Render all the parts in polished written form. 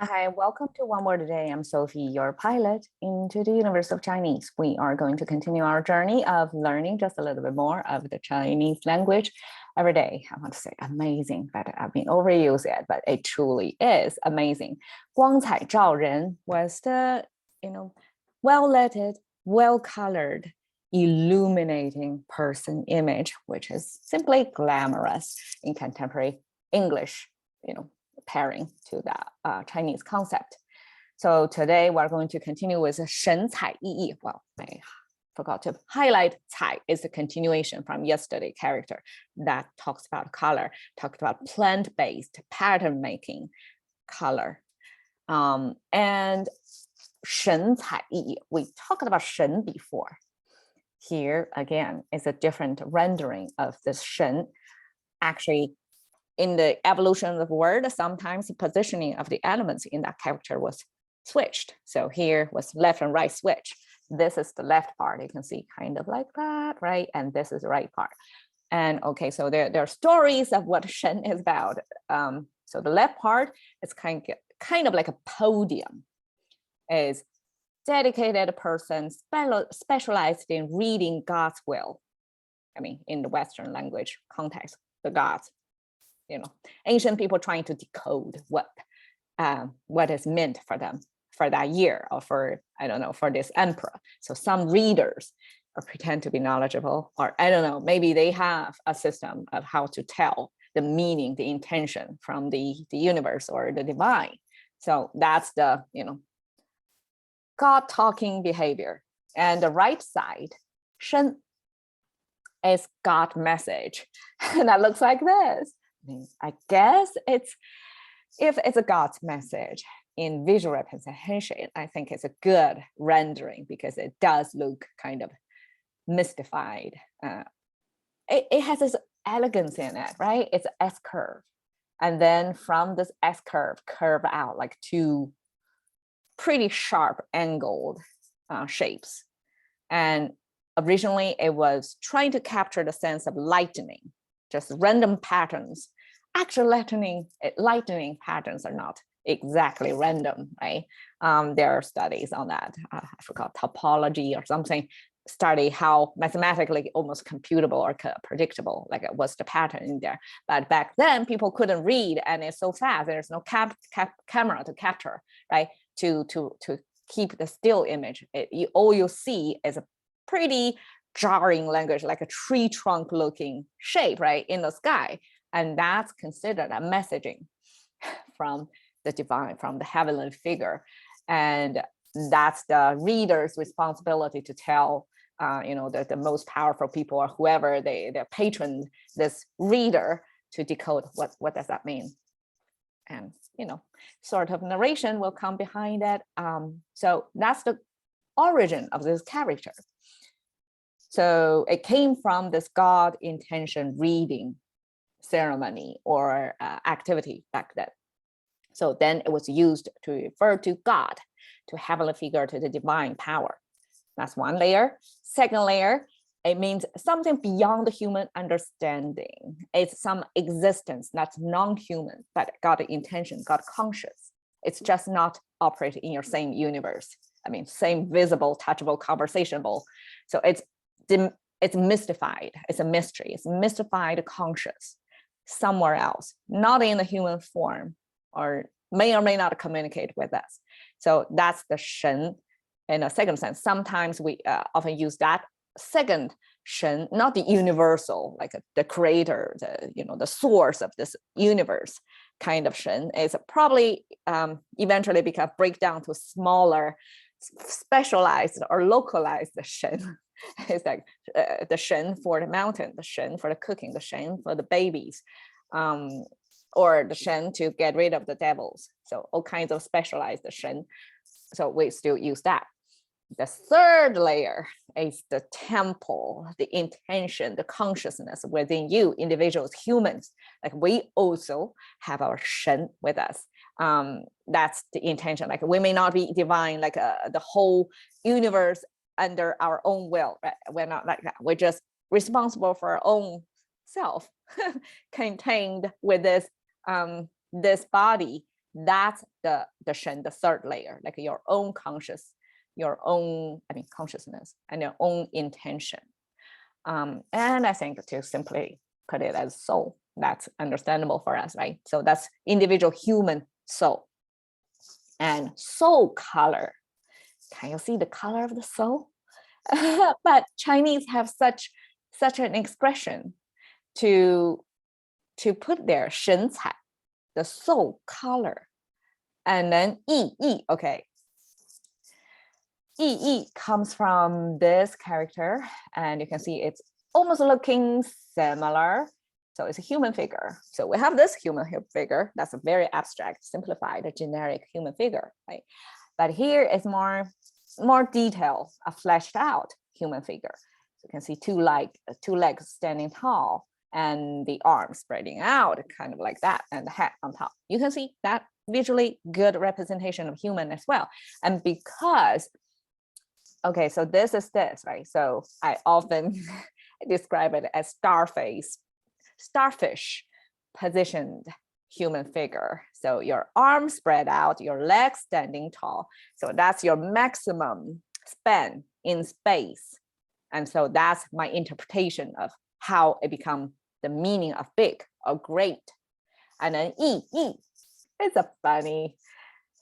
Hi, welcome to One Word a Day. I'm Sophie, your pilot into the universe of Chinese. We are going to continue our journey of learning just a little bit more of the Chinese language every day. I want to say amazing, but I've been overused it, but it truly is amazing. 光彩照人 was the, well-lit, well-colored, illuminating person image, which is simply glamorous in contemporary English, pairing to that Chinese concept. So today we're going to continue with 神采奕奕. Well, I forgot to highlight 采 is the continuation from yesterday character that talks about color, talked about plant-based pattern making color. And 神采奕奕, we talked about 神 before. Here again is a different rendering of this 神. Actually, in the evolution of the word, sometimes the positioning of the elements in that character was switched. So here was left and right switch. This is the left part. You can see kind of like that, right? And this is the right part. And okay, so there are stories of what Shen is about. So the left part is kind of like a podium. Is dedicated person specialized in reading God's will. I mean, in the Western language context, the gods. Ancient people trying to decode what is meant for them for that year or for, I don't know, for this emperor. So some readers pretend to be knowledgeable, or I don't know, maybe they have a system of how to tell the meaning, the intention from the universe or the divine. So that's the, God talking behavior. And the right side, Shen, is God message. And that looks like this. I guess if it's a God's message in visual representation, I think it's a good rendering because it does look kind of mystified. It has this elegance in it, right? It's an S curve. And then from this S curve out like two pretty sharp angled shapes. And originally it was trying to capture the sense of lightning, just random patterns. Actually, lightning patterns are not exactly random, right? There are studies on that. I forgot, topology or something, study how mathematically almost computable or predictable, like what's the pattern in there. But back then people couldn't read and it's so fast. There's no camera to capture, right? To keep the still image. All you see is a pretty jarring language, like a tree trunk looking shape, right, in the sky. And that's considered a messaging from the divine, from the heavenly figure. And that's the reader's responsibility to tell, the most powerful people or whoever they patron this reader to decode what does that mean. And, sort of narration will come behind it. So that's the origin of this character. So it came from this God intention reading ceremony or activity back then. So then it was used to refer to God, to heavenly figure, to the divine power. That's one layer. Second layer, it means something beyond the human understanding. It's some existence that's non-human, but God intention, God conscious. It's just not operate in your same universe. I mean, same visible, touchable, conversationable. So it's mystified. It's a mystery. It's mystified conscious somewhere else, not in the human form, or may not communicate with us. So that's the Shen in a second sense. Sometimes we often use that second Shen, not the universal, like the creator, the source of this universe kind of Shen. Is probably eventually break down to smaller, specialized or localized Shen. It's like the Shen for the mountain, the Shen for the cooking, the Shen for the babies, or the Shen to get rid of the devils. So all kinds of specialized Shen. So we still use that. The third layer is the temple, the intention, the consciousness within you, individuals, humans. Like we also have our Shen with us. That's the intention. Like we may not be divine, like the whole universe under our own will, right? We're not like that. We're just responsible for our own self, contained with this body That's the shen, the third layer, like your own consciousness and your own intention. And I think to simply put it as soul, that's understandable for us, right? So that's individual human soul. And soul color. Can you see the color of the soul? But Chinese have such an expression to put their 神采, the soul color, and then 意义. Okay, 意义 comes from this character, and you can see it's almost looking similar. So it's a human figure. So we have this human figure. That's a very abstract, simplified, generic human figure, right? But here is more detail, a fleshed out human figure. So you can see two legs standing tall, and the arms spreading out, kind of like that, and the head on top. You can see that visually good representation of human as well. And because, okay, so this is this, right? So I often describe it as starfish positioned human figure. So your arms spread out, your legs standing tall. So that's your maximum span in space. And so that's my interpretation of how it becomes the meaning of big or great. And then 意义, it's a funny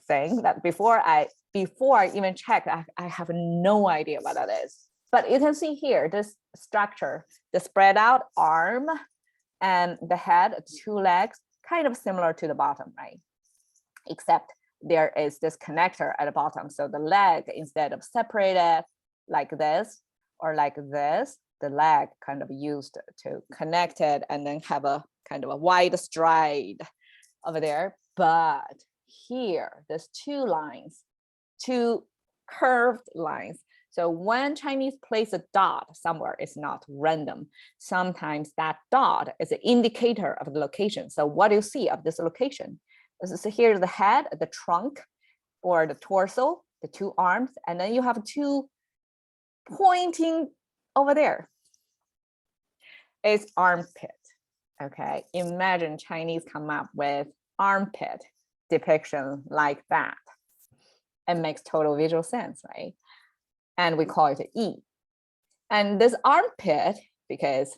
thing that before I even checked, I have no idea what that is. But you can see here, this structure, the spread out arm and the head, two legs, kind of similar to the bottom, right? Except there is this connector at the bottom. So the leg, instead of separated like this or like this, the leg kind of used to connect it and then have a kind of a wide stride over there. But here, there's two curved lines. So when Chinese place a dot somewhere, it's not random. Sometimes that dot is an indicator of the location. So what do you see of this location? So here's the head, the trunk, or the torso, the two arms, and then you have two pointing over there. It's armpit. Okay, imagine Chinese come up with armpit depiction like that. It makes total visual sense, right? And we call it an E. And this armpit, because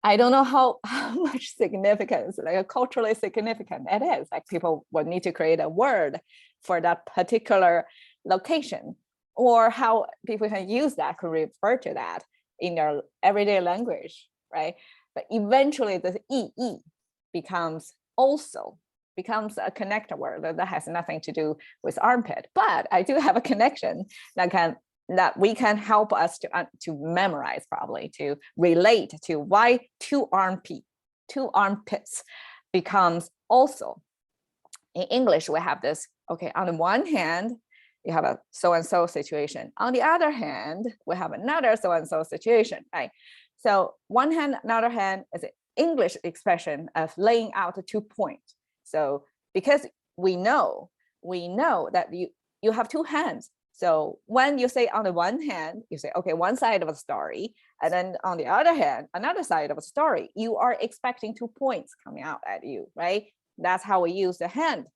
I don't know how much significance, like a culturally significant it is, like people would need to create a word for that particular location, or how people can use that to refer to that in their everyday language, right? But eventually this EE becomes a connector word that has nothing to do with armpit, but I do have a connection that we can help us to memorize, probably to relate to why two armpits becomes also. In English, we have this, okay, on the one hand, you have a so-and-so situation. On the other hand, we have another so-and-so situation, right? So one hand, another hand is an English expression of laying out 2 points. So because we know that you have two hands. So when you say on the one hand, you say, okay, one side of a story, and then on the other hand, another side of a story, you are expecting 2 points coming out at you, right? That's how we use the hand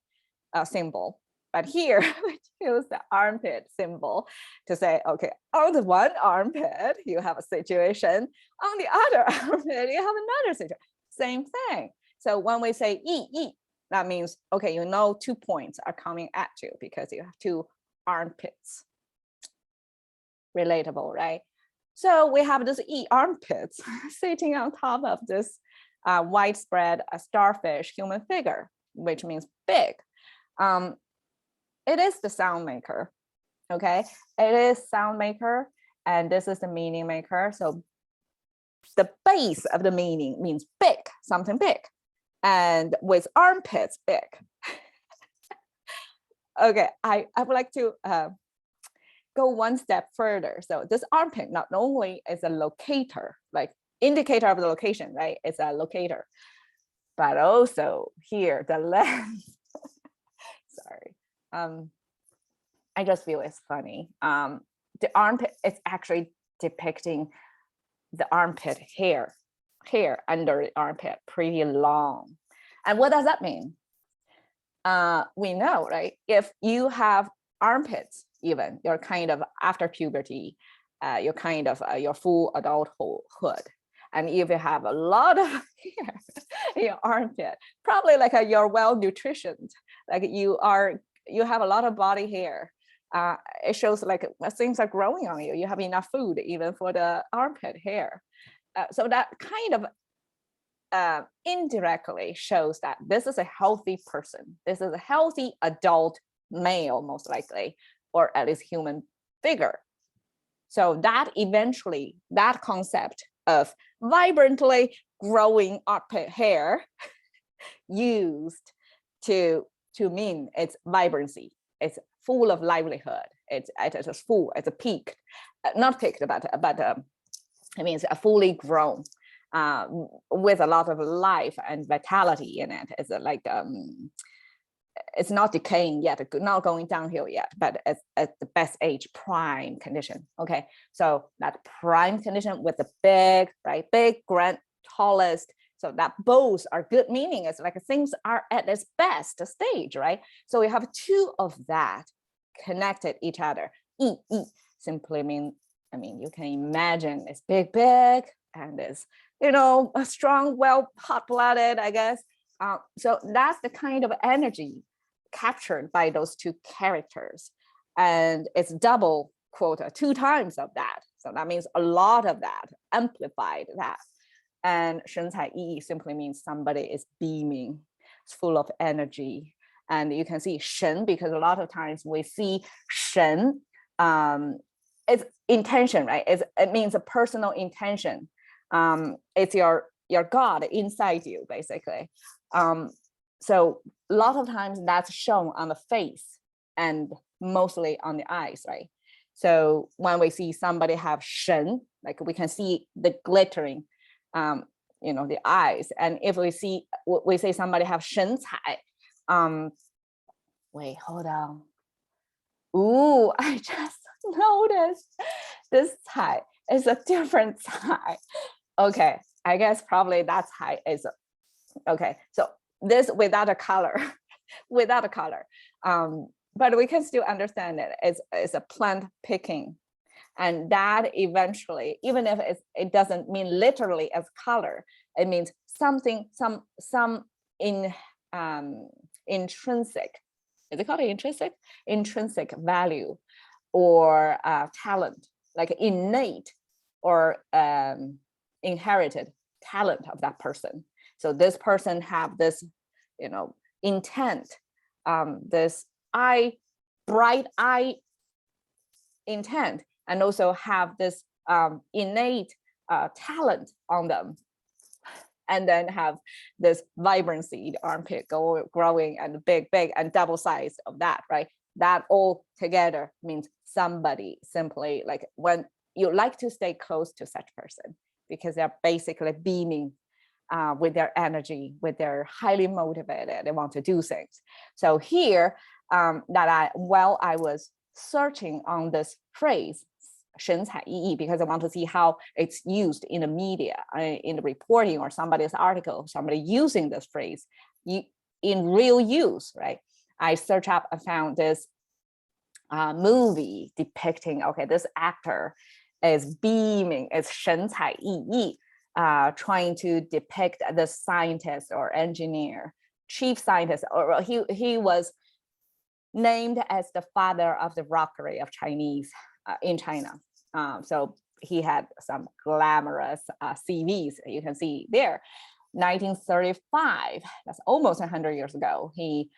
symbol. But here, we use the armpit symbol to say, okay, on the one armpit, you have a situation. On the other armpit, you have another situation. Same thing. So when we say yi, that means, okay, 2 points are coming at you because you have two armpits. Relatable, right? So we have this armpits sitting on top of this widespread starfish human figure, which means big. It is the sound maker, okay? It is sound maker, and this is the meaning maker. So the base of the meaning means big, something big, and with armpits, big. Okay, I would like to go one step further. So this armpit not only is a locator, like indicator of the location, right? It's a locator, but also here the lens. Sorry. I just feel it's funny. The armpit is actually depicting the armpit hair under the armpit, pretty long. And what does that mean? we know, right? If you have armpits, even you're kind of after puberty, you're kind of your full adulthood. And if you have a lot of hair in your armpit, probably like you're well nutritioned, like you have a lot of body hair. It shows like things are growing on you. You have enough food even for the armpit hair. So that kind of indirectly shows that this is a healthy person. This is a healthy adult male, most likely, or at least human figure. So that eventually, that concept of vibrantly growing armpit hair used to mean its vibrancy. It's full of livelihood. It's full. It's a peak, not peaked, but it means a fully grown, with a lot of life and vitality in it. It's like it's not decaying yet, not going downhill yet, but it's at the best age, prime condition. Okay, so that prime condition with the big, grand, tallest. So that both are good, meaning it's like things are at its best stage, right? So we have two of that connected each other. Simply mean, I mean, you can imagine it's big, and it's, a strong, well, hot-blooded, I guess. So that's the kind of energy captured by those two characters. And it's double quota, 2 times of that. So that means a lot of that, amplified that. And 神采奕奕 simply means somebody is beaming, it's full of energy. And you can see 神 because a lot of times we see 神, it's intention, right? It means a personal intention. It's your God inside you, basically. So a lot of times that's shown on the face and mostly on the eyes, right? So when we see somebody have 神, like we can see the glittering, the eyes. And if we say somebody have 神采, wait, hold on. Ooh, I just noticed this 采 is a different 采. Okay, I guess probably that's 采 is okay. So this without a color, but we can still understand it. It's a plant picking, and that eventually, even if it doesn't mean literally as color, it means something, some intrinsic. Is it called intrinsic value, or talent, like innate or inherited talent of that person. So this person have this, intent, this bright eye intent, and also have this innate talent on them, and then have this vibrancy, the armpit growing and big and double size of that, right? That all together means somebody, simply like when you like to stay close to such person, because they're basically beaming with their energy, with their highly motivated, they want to do things. So here, while I was searching on this phrase, 神采奕奕, because I want to see how it's used in the media, in the reporting, or somebody's article, somebody using this phrase in real use, right? I searched up and found this movie depicting, okay, this actor is beaming, it's 神采奕奕, trying to depict the scientist or engineer, chief scientist, or he was named as the father of the rockery of Chinese in China. So he had some glamorous CVs you can see there. 1935, that's almost 100 years ago. He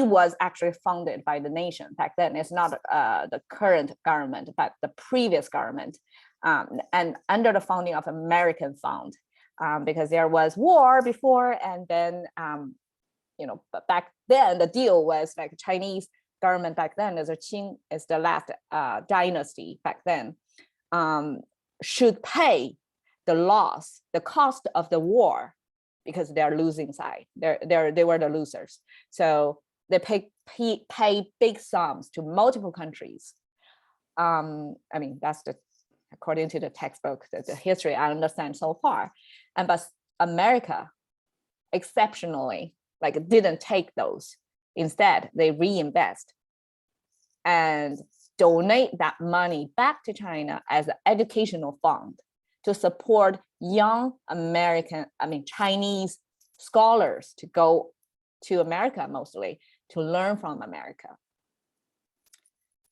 was actually funded by the nation back then. It's not the current government, but the previous government, and under the funding of American fund, because there was war before, and then but back then the deal was like Chinese government back then, as Qing is the last dynasty back then, should pay the cost of the war, because they're losing side. They were the losers. So they pay big sums to multiple countries. I mean, that's according to the textbook, the history I understand so far. But America exceptionally like didn't take those. Instead, they reinvest and donate that money back to China as an educational fund to support young Chinese scholars to go to America mostly to learn from America.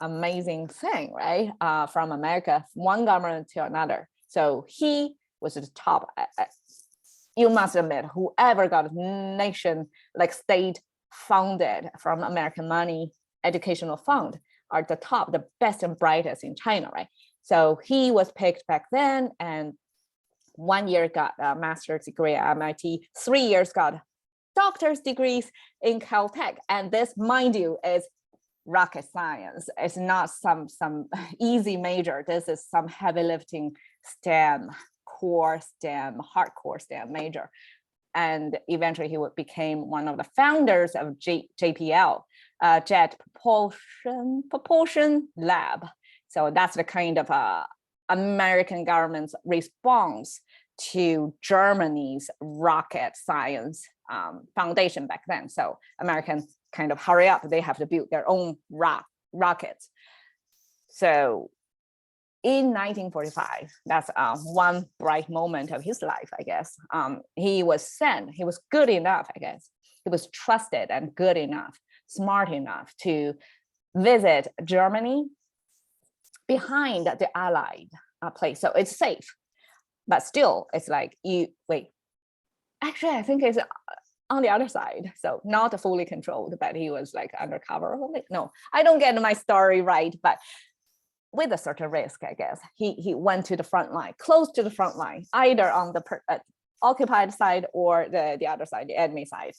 Amazing thing, right? From America, one government to another. So he was at the top. You must admit, whoever got nation, like state funded from American money, educational fund are the top, the best and brightest in China, right? So he was picked back then, and 1 year got a master's degree at MIT, 3 years got doctor's degrees in Caltech. And this, mind you, is rocket science. It's not some easy major. This is some heavy lifting STEM, core STEM, hardcore STEM major. And eventually he became one of the founders of JPL, Jet Propulsion Lab. So that's the kind of American government's response to Germany's rocket science foundation back then. So Americans kind of hurry up, they have to build their own rockets. So in 1945, that's one bright moment of his life, I guess. He was sent, he was good enough, I guess. He was trusted and good enough, smart enough to visit Germany behind the Allied place. So it's safe, but still it's like, actually, I think it's on the other side. So not fully controlled, but he was like undercover. No, I don't get my story right, but with a certain risk, I guess. He went to the front line, close to the front line, either on the occupied side or the other side, the enemy side,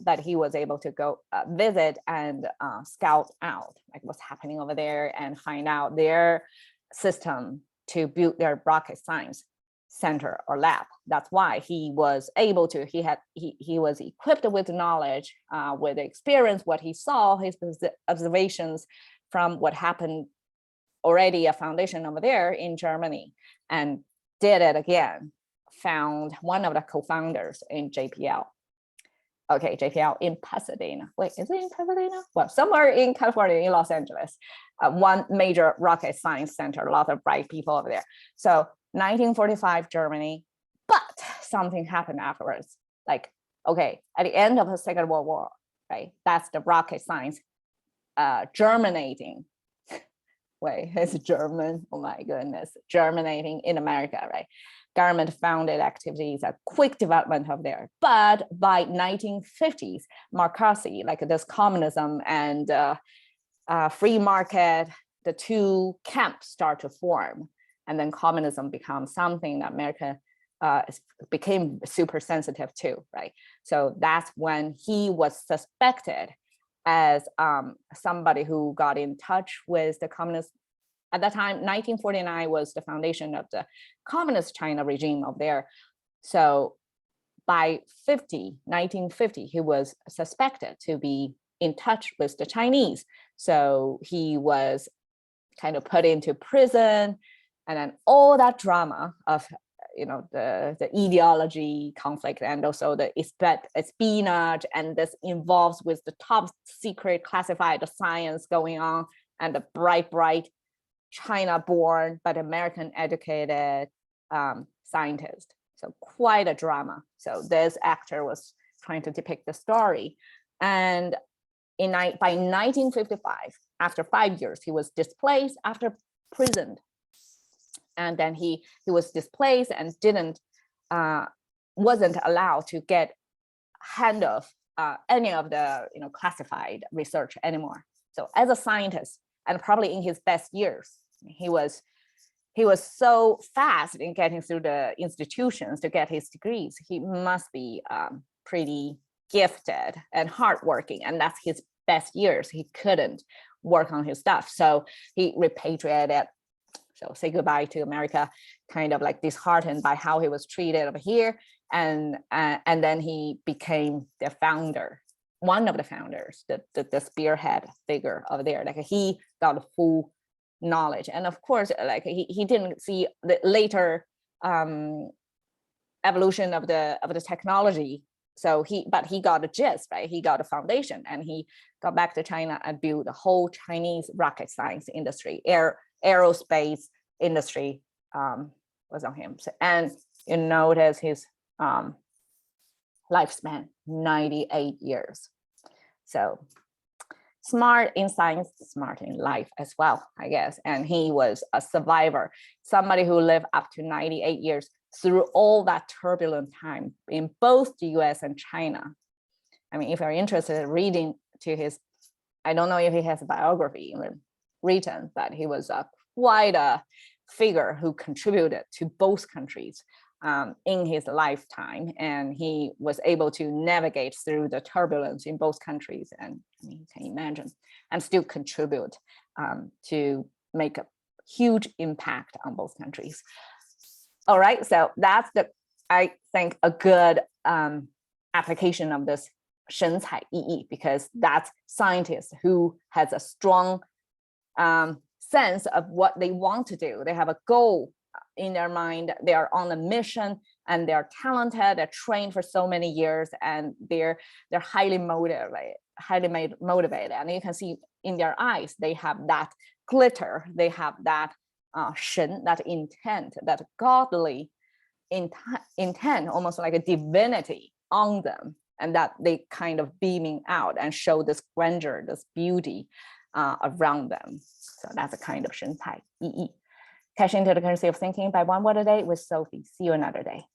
that he was able to go visit and scout out like what's happening over there and find out their system to build their rocket science center or lab. That's why he was able to, he was equipped with knowledge, with experience, what he saw, his observations from what happened already a foundation over there in Germany, and did it again, found one of the co-founders in JPL. Okay, JPL in Pasadena. Wait, is it in Pasadena? Well, somewhere in California, in Los Angeles, one major rocket science center, a lot of bright people over there. So 1945, Germany, but something happened afterwards. Like, okay, at the end of the Second World War, right? That's the rocket science germinating. Wait, it's German, oh my goodness, germinating in America, right? Government founded activities, a quick development of there. But by 1950s, McCarthy, like this communism and free market, the two camps start to form. And then communism becomes something that America became super sensitive to, right? So that's when he was suspected as somebody who got in touch with the communist. At that time, 1949 was the foundation of the communist China regime of there. So by 1950, he was suspected to be in touch with the Chinese. So he was kind of put into prison, and then all that drama of the ideology conflict, and also the espionage, and this involves with the top secret classified science going on, and the bright China born but American educated scientist. So quite a drama. So this actor was trying to depict the story. And by 1955, after 5 years, he was displaced after prisoned. And then he was displaced and wasn't allowed to get hand of any of the classified research anymore. So as a scientist, and probably in his best years, he was so fast in getting through the institutions to get his degrees. He must be pretty gifted and hardworking, and that's his best years. He couldn't work on his stuff, so he repatriated. So say goodbye to America, kind of like disheartened by how he was treated over here. And then he became the founder, one of the founders, the spearhead figure over there. Like he got full knowledge. And of course, like he didn't see the later evolution of the technology so he got the gist, right? He got a foundation, and he got back to China and built the whole Chinese rocket science industry, aerospace industry was on him. So, and you notice his lifespan, 98 years. So smart in science, smart in life as well, I guess. And he was a survivor, somebody who lived up to 98 years through all that turbulent time in both the US and China. I mean, if you're interested in reading to his, I don't know if he has a biography written, but he was quite a figure who contributed to both countries in his lifetime, and he was able to navigate through the turbulence in both countries, and I mean, you can imagine, and still contribute to make a huge impact on both countries. All right, so that's I think a good application of this 神采奕奕, because that's scientists who has a strong sense of what they want to do. They have a goal in their mind, they are on a mission, and they're talented, they're trained for so many years, and they're highly motivated, and you can see in their eyes they have that glitter, they have that 神, that intent, that godly intent, almost like a divinity on them, and that they kind of beaming out and show this grandeur, this beauty around them. So that's a kind of 神采奕奕. Cash into the currency of thinking by one word a day with Sophie. See you another day.